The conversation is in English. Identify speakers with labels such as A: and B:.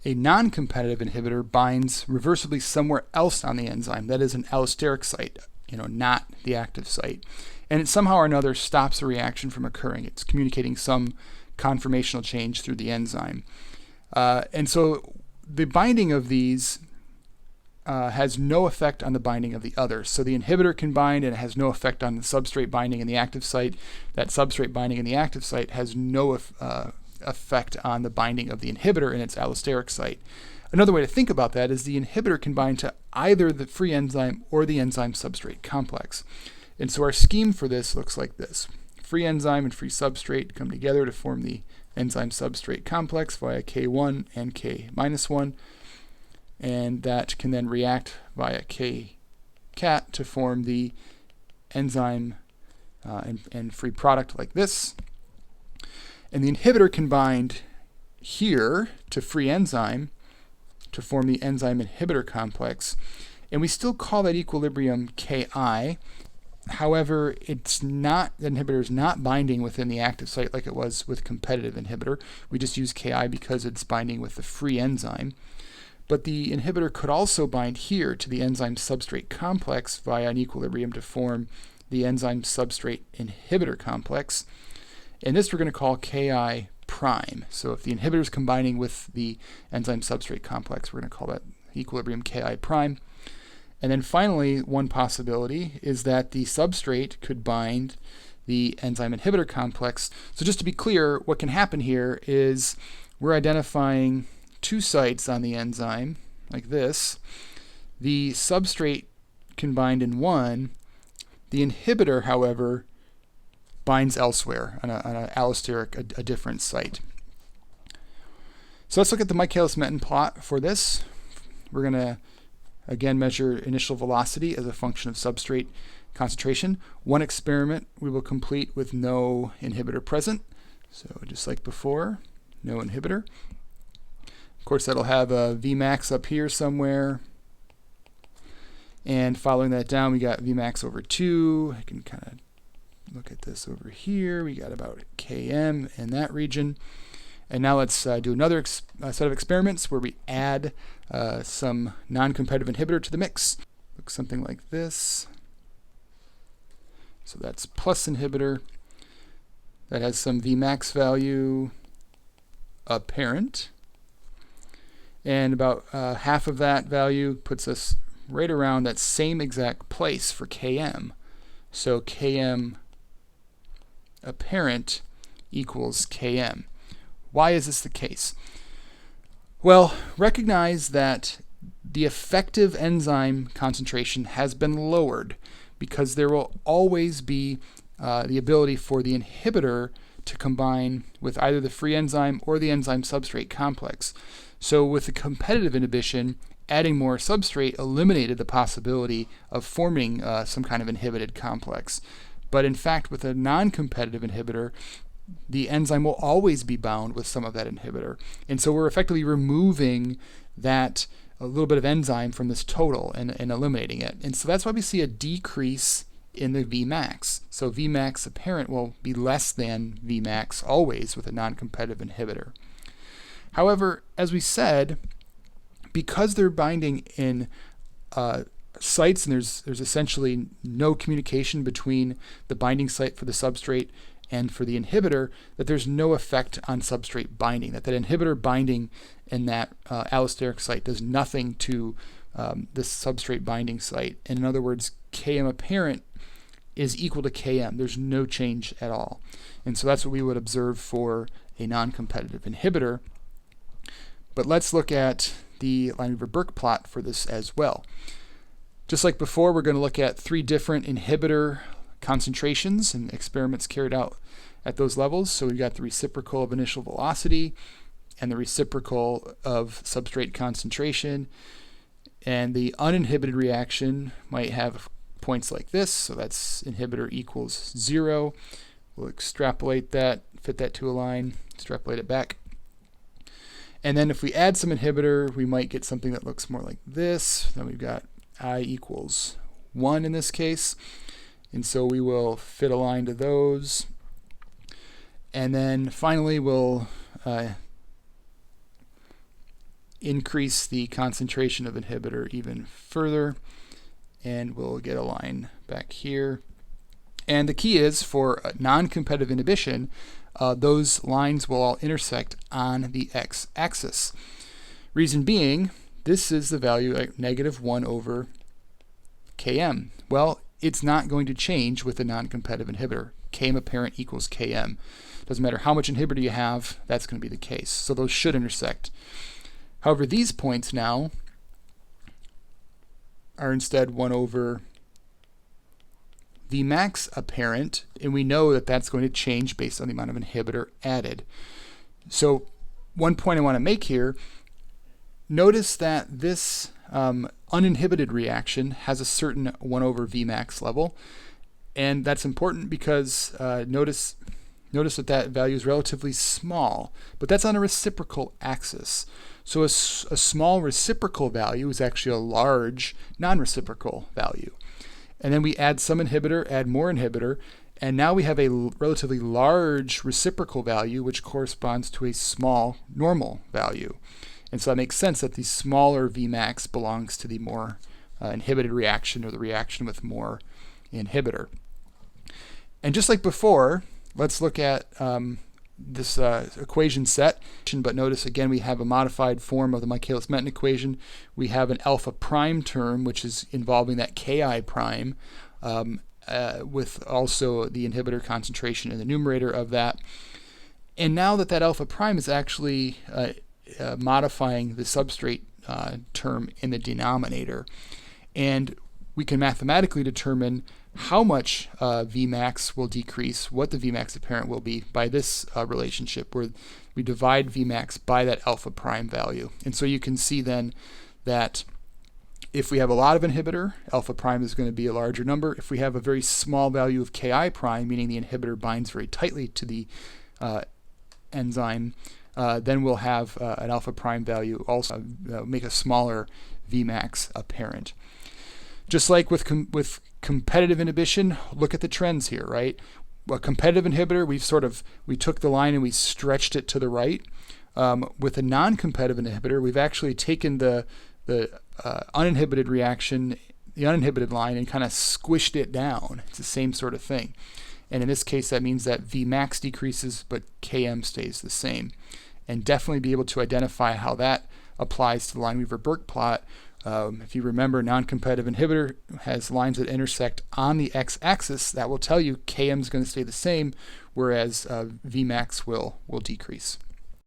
A: A non-competitive inhibitor binds reversibly somewhere else on the enzyme, that is an allosteric site, not the active site. And it somehow or another stops the reaction from occurring. It's communicating some conformational change through the enzyme. And so the binding of these has no effect on the binding of the others. So the inhibitor can bind and it has no effect on the substrate binding in the active site. That substrate binding in the active site has no effect on the binding of the inhibitor in its allosteric site. Another way to think about that is the inhibitor can bind to either the free enzyme or the enzyme substrate complex. And so our scheme for this looks like this. Free enzyme and free substrate come together to form the enzyme substrate complex via K1 and K-1, and that can then react via K-cat to form the enzyme and free product like this. And the inhibitor can bind here to free enzyme to form the enzyme inhibitor complex, and we still call that equilibrium Ki. However, it's not, the inhibitor is not binding within the active site like it was with competitive inhibitor. We just use Ki because it's binding with the free enzyme. But the inhibitor could also bind here to the enzyme substrate complex via an equilibrium to form the enzyme substrate inhibitor complex. And this we're going to call Ki prime. So if the inhibitor is combining with the enzyme substrate complex, we're going to call that equilibrium Ki prime. And then finally, one possibility is that the substrate could bind the enzyme inhibitor complex. So just to be clear, what can happen here is we're identifying two sites on the enzyme, like this. The substrate can bind in one. The inhibitor, however, binds elsewhere on an allosteric, a different site. So let's look at the Michaelis-Menten plot for this. We're going to again measure initial velocity as a function of substrate concentration. One experiment we will complete with no inhibitor present. So just like before, no inhibitor. Of course, that'll have a Vmax up here somewhere. And following that down, we got Vmax over 2. I can kind of look at this over here. We got about Km in that region. And now let's do another set of experiments where we add some non-competitive inhibitor to the mix. Looks something like this. So that's plus inhibitor. That has some Vmax value apparent. And about half of that value puts us right around that same exact place for Km. So Km apparent equals Km. Why is this the case? Well, recognize that the effective enzyme concentration has been lowered because there will always be the ability for the inhibitor to combine with either the free enzyme or the enzyme substrate complex. So with the competitive inhibition, adding more substrate eliminated the possibility of forming some kind of inhibited complex. But in fact, with a non-competitive inhibitor, the enzyme will always be bound with some of that inhibitor. And so we're effectively removing that a little bit of enzyme from this total and eliminating it. And so that's why we see a decrease in the Vmax. So Vmax apparent will be less than Vmax always with a non-competitive inhibitor. However, as we said, because they're binding in sites and there's essentially no communication between the binding site for the substrate and for the inhibitor, that there's no effect on substrate binding, that inhibitor binding in that allosteric site does nothing to this substrate binding site. And in other words, Km apparent is equal to Km. There's no change at all. And so that's what we would observe for a non-competitive inhibitor. But let's look at the Lineweaver-Burk plot for this as well. Just like before, we're going to look at 3 different inhibitor concentrations and experiments carried out at those levels. So we've got the reciprocal of initial velocity and the reciprocal of substrate concentration. And the uninhibited reaction might have points like this. So that's inhibitor equals 0. We'll extrapolate that, fit that to a line, extrapolate it back. And then if we add some inhibitor, we might get something that looks more like this. Then we've got I equals 1 in this case. And so we will fit a line to those. And then finally we'll increase the concentration of inhibitor even further, and we'll get a line back here. And the key is for non-competitive inhibition, those lines will all intersect on the x-axis. Reason being, this is the value like -1 over Km. Well, it's not going to change with a non-competitive inhibitor. Km apparent equals Km. Doesn't matter how much inhibitor you have, that's going to be the case. So those should intersect. However, these points now are instead 1 over Vmax apparent, and we know that that's going to change based on the amount of inhibitor added. So one point I want to make here, notice that this uninhibited reaction has a certain 1 over Vmax level, and that's important because notice that value is relatively small, but that's on a reciprocal axis. So a small reciprocal value is actually a large non-reciprocal value. And then we add some inhibitor, add more inhibitor, and now we have a relatively large reciprocal value which corresponds to a small normal value. And so that makes sense that the smaller Vmax belongs to the more inhibited reaction, or the reaction with more inhibitor. And just like before, let's look at this equation set, but notice again we have a modified form of the Michaelis-Menten equation. We have an alpha prime term which is involving that Ki prime with also the inhibitor concentration in the numerator of that. And now that alpha prime is actually modifying the substrate term in the denominator, and we can mathematically determine how much Vmax will decrease, what the Vmax apparent will be by this relationship where we divide Vmax by that alpha prime value. And so you can see then that if we have a lot of inhibitor, alpha prime is going to be a larger number. If we have a very small value of Ki prime, meaning the inhibitor binds very tightly to the enzyme, then we'll have an alpha prime value also make a smaller Vmax apparent. Just like with competitive inhibition, look at the trends here, right? A competitive inhibitor, we took the line and we stretched it to the right. With a non-competitive inhibitor, we've actually taken the uninhibited reaction, the uninhibited line, and kind of squished it down. It's the same sort of thing. And in this case, that means that Vmax decreases, but Km stays the same. And definitely be able to identify how that applies to the Lineweaver-Burk plot. If you remember, non-competitive inhibitor has lines that intersect on the x-axis. That will tell you Km is going to stay the same, whereas Vmax will decrease.